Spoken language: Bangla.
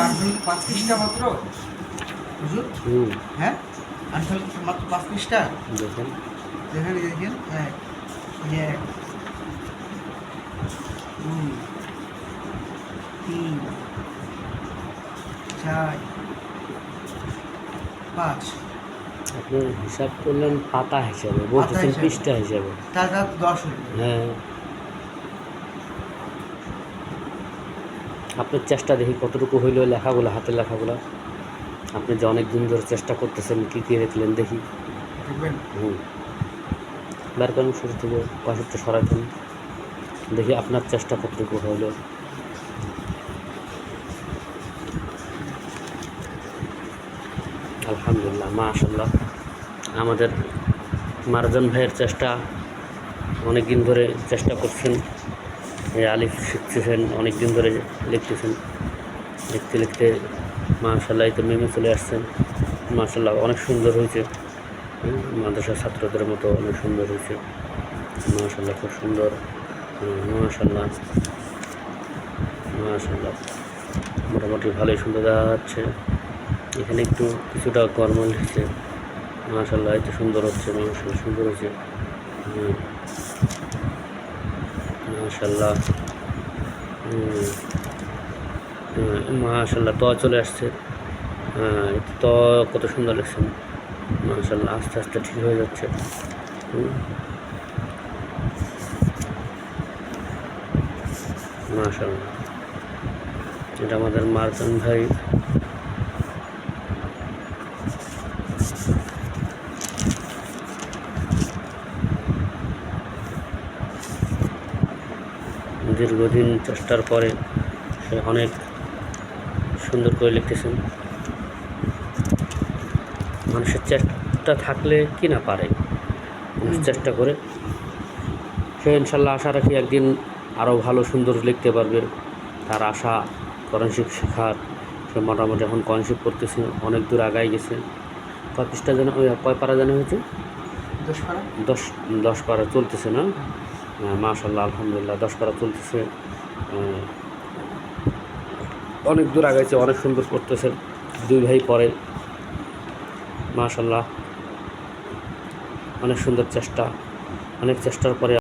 আঞ্চলিক 5 পৃষ্ঠা মাত্র হুজুর। হ্যাঁ, আঞ্চলিক মাত্র 5 পৃষ্ঠা। দেখেন দেখেন দেখেন, 1 2 3 4 5। আপনি হিসাব করলেন পাতা হিসাবে, বলতেছেন পৃষ্ঠা হিসাবে, তাহলে 10 হলো। হ্যাঁ, আপনার চেষ্টা দেখি কতটুকু হইল লেখাগুলো, হাতের লেখাগুলো। আপনি যে অনেক দিন ধরে চেষ্টা করতেছেন, কী কী লিখলেন দেখি। দেখবেন বের করেন শুরু থেকে, পাশেরটা সরাইতেন দেখি আপনার চেষ্টা কতটুকু হইল। আলহামদুলিল্লাহ, মাশাআল্লাহ। আমাদের মারজান ভাইয়ের চেষ্টা, অনেক দিন ধরে চেষ্টা করছেন, এই আলিফ শিখতেছেন, অনেক দিন ধরে লিখতেছেন, লিখতে লিখতে মাশাআল্লাহ এই তো নেমে চলে আসছেন। মাশাআল্লাহ, অনেক সুন্দর হয়েছে, মাদ্রাসার ছাত্রদের মতো অনেক সুন্দর হয়েছে। মাশাআল্লাহ, খুব সুন্দর। মাশাআল্লাহ মাশাআল্লাহ, মোটামুটি ভালোই সুন্দর দেখা যাচ্ছে। এখানে একটু কিছুটা গরমাল হচ্ছে। মাশাআল্লাহ, এই তো সুন্দর হচ্ছে, মাশাআল্লাহ সুন্দর হয়েছে। মাশাআল্লাহ মাশাআল্লাহ, ত চলে আসছে। ত কত সুন্দর লাগছে। মাশাআল্লাহ, আস্তে আস্তে ঠিক হয়ে যাচ্ছে। মাশাআল্লাহ, এটা আমাদের মারজান ভাই। দীর্ঘদিন চেষ্টার পরে সে অনেক সুন্দর করে লিখতেছেন। মানুষের চেষ্টা থাকলে কি না পারে, মানুষ চেষ্টা করে। সে ইনশাল্লাহ আশা রাখি একদিন আরও ভালো সুন্দর লিখতে পারবে। তার আশা কোরআন শেখার। সে মোটামুটি এখন কোরআন করতেছে, অনেক দূর আগায় গেছে। কয় পৃষ্ঠা যেন, কয় পারা জানা হয়েছে? 10 পারা চলতেছে না? মাশাআল্লাহ, আলহামদুলিল্লাহ, 10 পারা চলতেছে। অনেক দূর আগাইছে, অনেক সুন্দর করতেছে। 2 ভাই পরে। মাশাআল্লাহ, অনেক সুন্দর চেষ্টা, অনেক চেষ্টার পরে